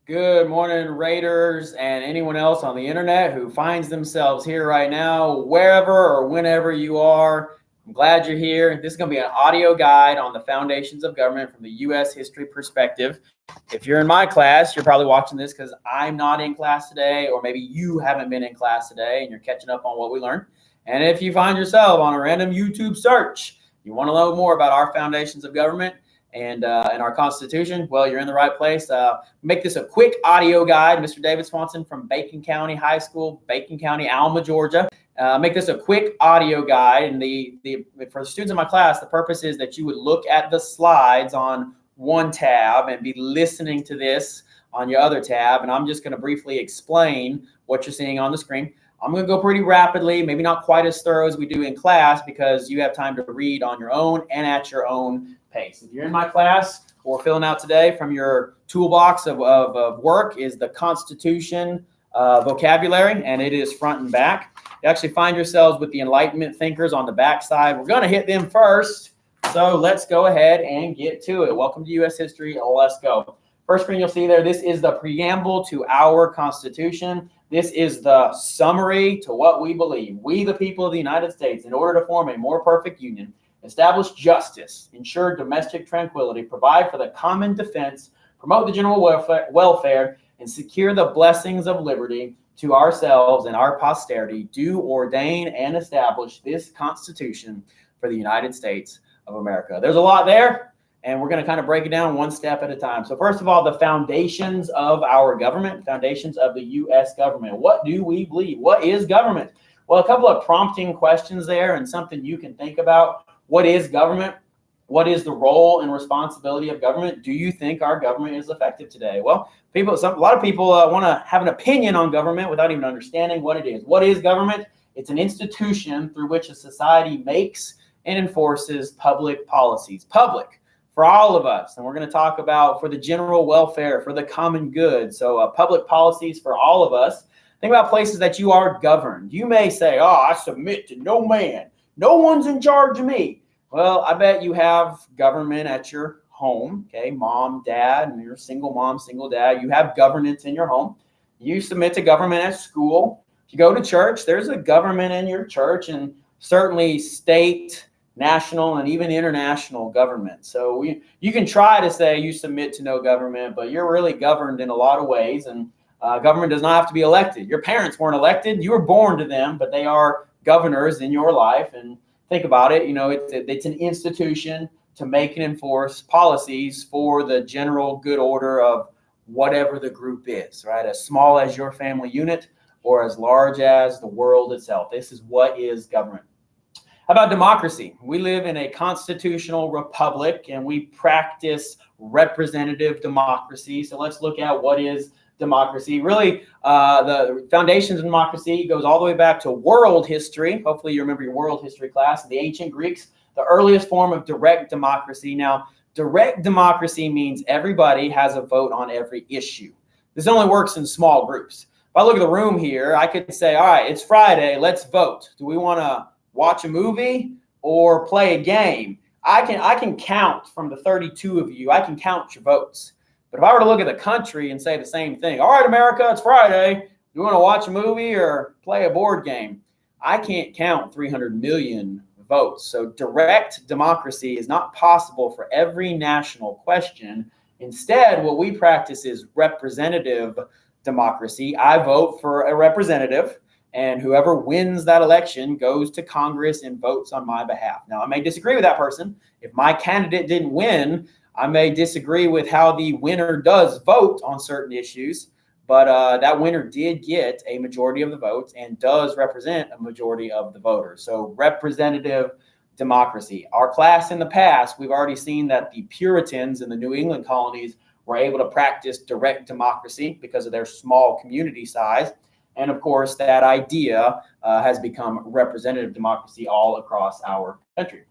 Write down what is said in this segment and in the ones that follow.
Good morning, Raiders, and anyone else on the internet who finds themselves here right now, wherever or whenever you are. I'm glad you're here. This is going to be an audio guide on the foundations of government from the U.S. history perspective. If you're in my class, you're probably watching this because I'm not in class today, or maybe you haven't been in class today and you're catching up on what we learned. And if you find yourself on a random YouTube search, you want to know more about our foundations of government and our Constitution, well, you're in the right place. Make this a quick audio guide. Mr. David Swanson from Bacon County High School, Bacon County, Alma, Georgia. Make this a quick audio guide. And for the students in my class, the purpose is that you would look at the slides on one tab and be listening to this on your other tab. And I'm just going to briefly explain what you're seeing on the screen. I'm going to go pretty rapidly, maybe not quite as thorough as we do in class, because you have time to read on your own and at your own pace. If you're in my class, what we're filling out today from your toolbox of work is the Constitution vocabulary, and it is front and back. You actually find yourselves with the Enlightenment thinkers on the back side. We're going to hit them first, so let's go ahead and get to it. Welcome to U.S. History. Let's go. First screen you'll see there, this is the preamble to our Constitution. This is the summary to what we believe. We, the people of the United States, in order to form a more perfect union, establish justice, ensure domestic tranquility, provide for the common defense, promote the general welfare, and secure the blessings of liberty to ourselves and our posterity, do ordain and establish this Constitution for the United States of America. There's a lot there, and we're going to kind of break it down one step at a time. So first of all, the foundations of our government, foundations of the U.S. government. What do we believe? What is government? Well, a couple of prompting questions there and something you can think about. What is government? What is the role and responsibility of government? Do you think our government is effective today? Well, a lot of people want to have an opinion on government without even understanding what it is. What is government? It's an institution through which a society makes and enforces public policies. Public for all of us. And we're going to talk about for the general welfare, for the common good. So public policies for all of us. Think about places that you are governed. You may say, oh, I submit to no man. No one's in charge of me. Well, I bet you have government at your home, okay? Mom, dad, and you're single mom, single dad. You have governance in your home. You submit to government at school. If you go to church, there's a government in your church, and certainly state, national, and even international government. So you can try to say you submit to no government, but you're really governed in a lot of ways, and government does not have to be elected. Your parents weren't elected. You were born to them, but they are governors in your life. And think about it, it's an institution to make and enforce policies for the general good order of whatever the group is, right? As small as your family unit or as large as the world itself. This is what is government. How about democracy? We live in a constitutional republic and we practice representative democracy. So let's look at what is democracy. Really, the foundations of democracy goes all the way back to world history. Hopefully you remember your world history class. The ancient Greeks, the earliest form of direct democracy. Now, direct democracy means everybody has a vote on every issue. This only works in small groups. If I look at the room here, I could say, all right, it's Friday, let's vote. Do we want to watch a movie or play a game? I can count from the 32 of you. I can count your votes. But if I were to look at the country and say the same thing, all right, America, it's Friday. You want to watch a movie or play a board game? I can't count 300 million votes. So direct democracy is not possible for every national question. Instead, what we practice is representative democracy. I vote for a representative, and whoever wins that election goes to Congress and votes on my behalf. Now, I may disagree with that person. If my candidate didn't win, I may disagree with how the winner does vote on certain issues, but that winner did get a majority of the votes and does represent a majority of the voters. So representative democracy. Our class in the past, we've already seen that the Puritans in the New England colonies were able to practice direct democracy because of their small community size. And of course, that idea has become representative democracy all across our country.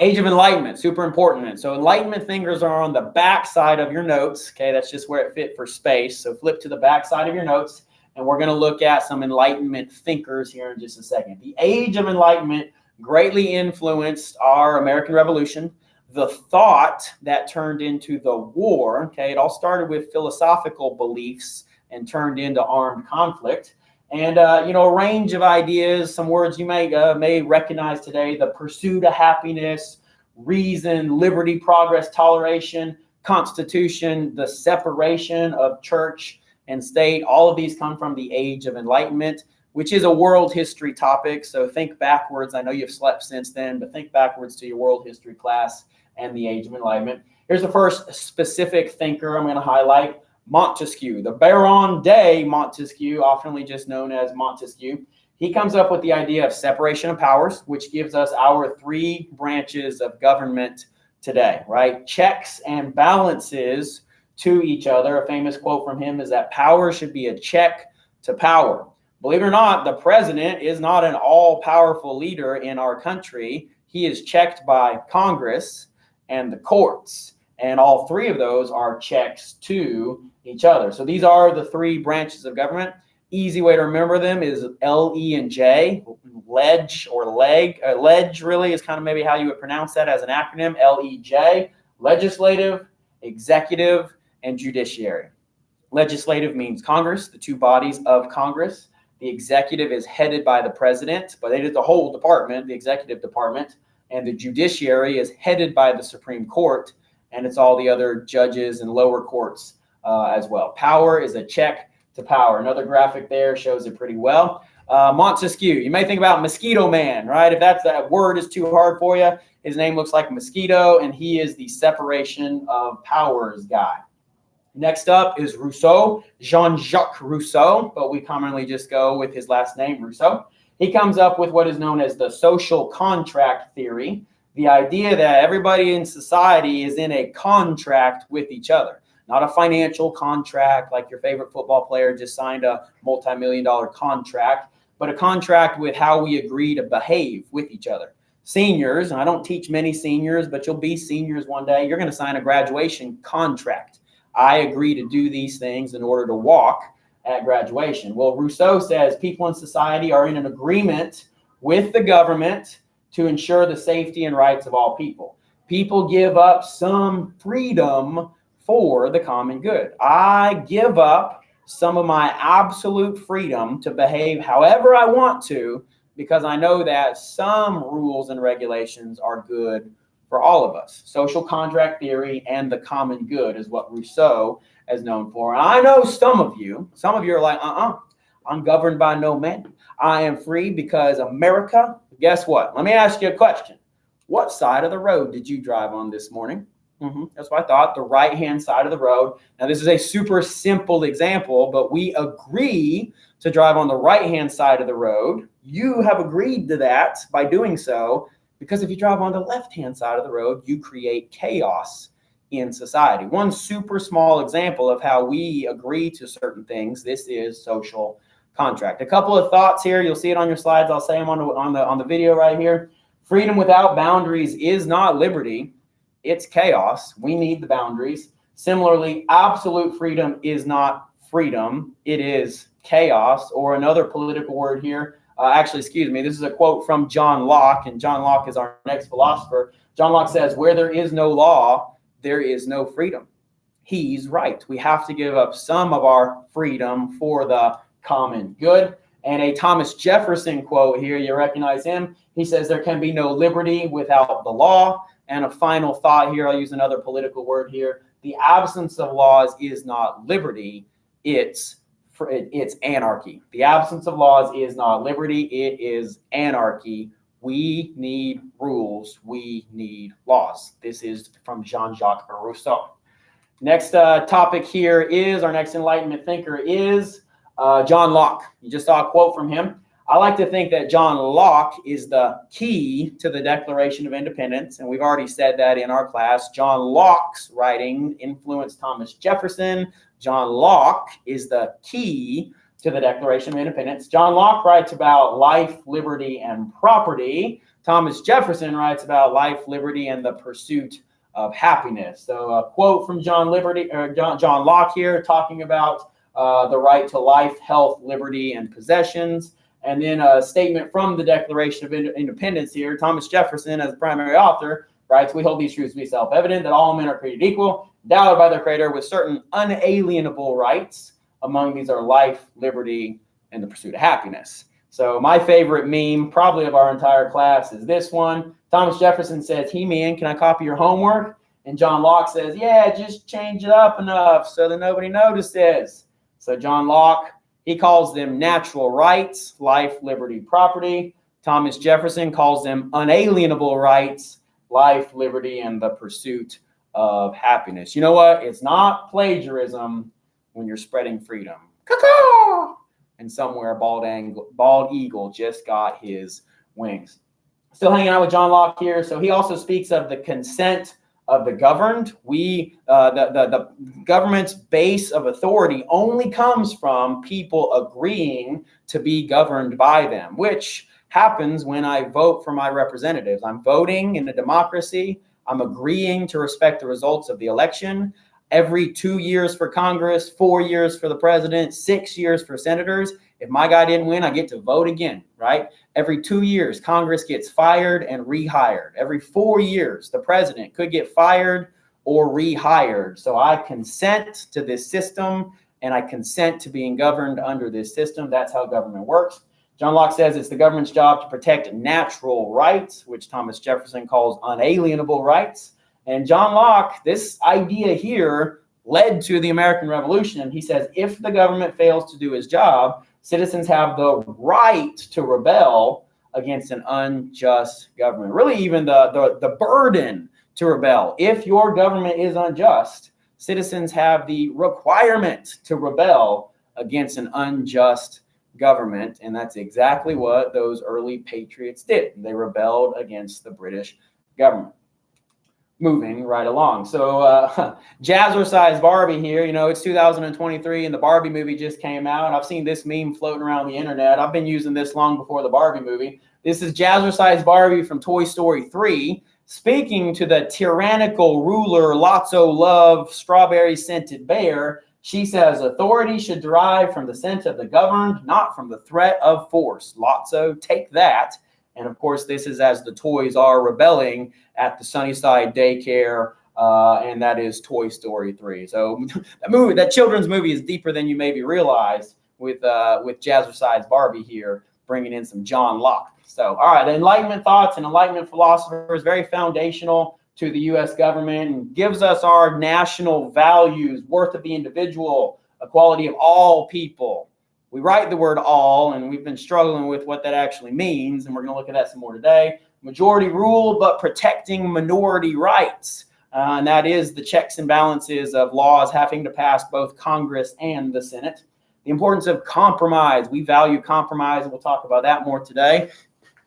Age of Enlightenment, super important. So Enlightenment thinkers are on the back side of your notes. Okay, that's just where it fit for space. So flip to the back side of your notes, and we're going to look at some Enlightenment thinkers here in just a second. The Age of Enlightenment greatly influenced our American Revolution. the thought that turned into the war. Okay, it all started with philosophical beliefs and turned into armed conflict. And a range of ideas, some words you may recognize today: the pursuit of happiness, reason, liberty, progress, toleration, constitution, the separation of church and state. All of these come from the age of Enlightenment, which is a world history topic. So think backwards. I know you've slept since then, but think backwards to your world history class and the age of Enlightenment. Here's the first specific thinker I'm going to highlight: Montesquieu, the Baron de Montesquieu, oftenly just known as Montesquieu. He comes up with the idea of separation of powers, which gives us our three branches of government today, right? Checks and balances to each other. A famous quote from him is that power should be a check to power. Believe it or not, the president is not an all-powerful leader in our country. He is checked by Congress and the courts, and all three of those are checks to each other. So these are the three branches of government. Easy way to remember them is L, E, and J. Ledge or leg. Ledge really is kind of maybe how you would pronounce that as an acronym. L-E-J. Legislative, executive, and judiciary. Legislative means Congress, the two bodies of Congress. The executive is headed by the president, but it is the whole department, the executive department. And the judiciary is headed by the Supreme Court, and it's all the other judges and lower courts as well. Power is a check to power. Another graphic there shows it pretty well. Montesquieu, you may think about Mosquito Man, right? If that word is too hard for you, his name looks like mosquito, and he is the separation of powers guy. Next up is Rousseau, Jean-Jacques Rousseau, but we commonly just go with his last name, Rousseau. He comes up with what is known as the social contract theory, the idea that everybody in society is in a contract with each other. Not a financial contract like your favorite football player just signed a multi-million-dollar contract, but a contract with how we agree to behave with each other. Seniors, and I don't teach many seniors, but you'll be seniors one day, you're going to sign a graduation contract. I agree to do these things in order to walk at graduation. Well, Rousseau says people in society are in an agreement with the government to ensure the safety and rights of all people. People give up some freedom for the common good. I give up some of my absolute freedom to behave however I want to, because I know that some rules and regulations are good for all of us. Social contract theory and the common good is what Rousseau is known for. And I know some of you are like, I'm governed by no man. I am free because America. Guess what? Let me ask you a question. What side of the road did you drive on this morning? That's what I thought, the right-hand side of the road. Now, this is a super simple example, but we agree to drive on the right-hand side of the road. You have agreed to that by doing so, because if you drive on the left-hand side of the road, you create chaos in society. One super small example of how we agree to certain things. This is social contract. A couple of thoughts here. You'll see it on your slides. I'll say them on the video right here. Freedom without boundaries is not liberty. It's chaos. We need the boundaries. Similarly, absolute freedom is not freedom. It is chaos. Or another political word here. This is a quote from John Locke, and John Locke is our next philosopher. John Locke says, where there is no law, there is no freedom. He's right. We have to give up some of our freedom for the common good. And a Thomas Jefferson quote here, you recognize him. He says there can be no liberty without the law. And a final thought here, I'll use another political word here. The absence of laws is not liberty, it's anarchy. The absence of laws is not liberty, it is anarchy. We need rules, we need laws. This is from Jean-Jacques Rousseau. Next topic here is, our next Enlightenment thinker is John Locke. You just saw a quote from him. I like to think that John Locke is the key to the Declaration of Independence, and we've already said that in our class. John Locke's writing influenced Thomas Jefferson. John Locke is the key to the Declaration of Independence. John Locke writes about life, liberty, and property. Thomas Jefferson writes about life, liberty, and the pursuit of happiness. So a quote from John Locke here, talking about the right to life, health, liberty, and possessions. And then a statement from the Declaration of Independence here. Thomas Jefferson, as the primary author, right? So we hold these truths to be self-evident, that all men are created equal, endowed by their creator with certain unalienable rights. Among these are life, liberty, and the pursuit of happiness. So my favorite meme, probably of our entire class, is this one. Thomas Jefferson says, "He-Man, can I copy your homework?" And John Locke says, "Yeah, just change it up enough so that nobody notices." So John Locke, he calls them natural rights, life, liberty, property. Thomas Jefferson calls them unalienable rights, life, liberty, and the pursuit of happiness. You know what? It's not plagiarism when you're spreading freedom. Caw-caw! And somewhere bald eagle just got his wings. Still hanging out with John Locke here. So he also speaks of the consent of the governed. The government's base of authority only comes from people agreeing to be governed by them, which happens when I vote for my representatives. I'm voting in a democracy. I'm agreeing to respect the results of the election. Every 2 years for Congress, 4 years for the president, 6 years for senators. If my guy didn't win, I get to vote again, right? Every 2 years, Congress gets fired and rehired. Every 4 years, the president could get fired or rehired. So I consent to this system, and I consent to being governed under this system. That's how government works. John Locke says it's the government's job to protect natural rights, which Thomas Jefferson calls unalienable rights. And John Locke, this idea here led to the American Revolution. He says if the government fails to do his job, citizens have the right to rebel against an unjust government. Really, even the burden to rebel. If your government is unjust, citizens have the requirement to rebel against an unjust government. And that's exactly what those early patriots did. They rebelled against the British government. Moving right along. So Jazzercise Barbie here, you know, it's 2023 and the Barbie movie just came out. I've seen this meme floating around the internet. I've been using this long before the Barbie movie. This is Jazzercise Barbie from Toy Story 3 speaking to the tyrannical ruler Lotso Love Strawberry Scented Bear. She says authority should derive from the scent of the governed, not from the threat of force. Lotso, take that. And of course, this is as the toys are rebelling at the Sunnyside daycare, and that is Toy Story 3. So that children's movie is deeper than you maybe realize with Jazzercise Barbie here, bringing in some John Locke. So, all right, the Enlightenment thoughts and Enlightenment philosophers, very foundational to the U.S. government and gives us our national values, worth of the individual, equality of all people. We write the word all, and we've been struggling with what that actually means, and we're going to look at that some more today. Majority rule, but protecting minority rights. And that is the checks and balances of laws having to pass both Congress and the Senate. The importance of compromise. We value compromise, and we'll talk about that more today.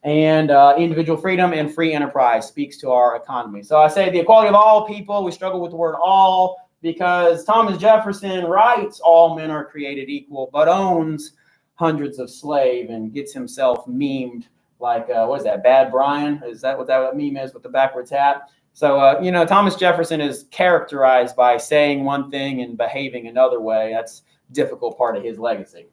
And individual freedom and free enterprise speaks to our economy. So I say the equality of all people. We struggle with the word all because Thomas Jefferson writes all men are created equal, but owns hundreds of slaves and gets himself memed like, what is that, Bad Brian? Is that what that meme is with the backwards hat? So, you know, Thomas Jefferson is characterized by saying one thing and behaving another way. That's a difficult part of his legacy.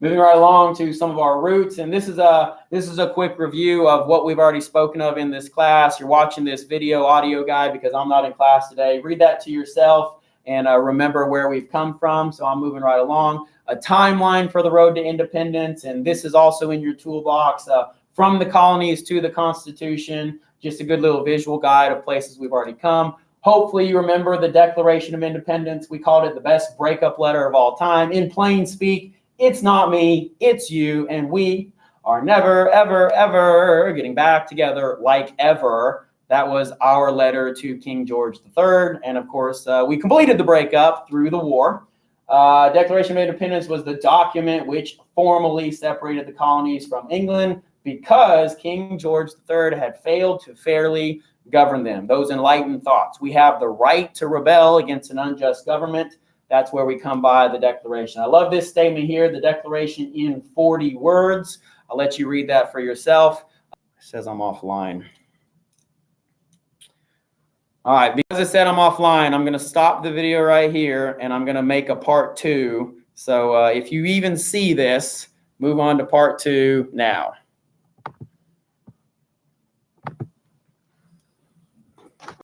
Moving right along to some of our roots, and this is a quick review of what we've already spoken of in this class. You're watching this video audio guide because I'm not in class today. Read that to yourself and remember where we've come from. So I'm moving right along. A timeline for the road to independence, and this is also in your toolbox. From the colonies to the Constitution, just a good little visual guide of places we've already come. Hopefully you remember the Declaration of Independence. We called it the best breakup letter of all time. In plain speak, it's not me, it's you, and we are never, ever, ever getting back together like ever. That was our letter to King George III. And of course, we completed the breakup through the war. Declaration of Independence was the document which formally separated the colonies from England because King George III had failed to fairly govern them. Those enlightened thoughts. We have the right to rebel against an unjust government. That's where we come by the Declaration. I love this statement here, the Declaration in 40 words. I'll let you read that for yourself. It says I'm offline. All right, because it said I'm offline, I'm going to stop the video right here, and I'm going to make a part 2. So if you even see this, move on to part 2 now.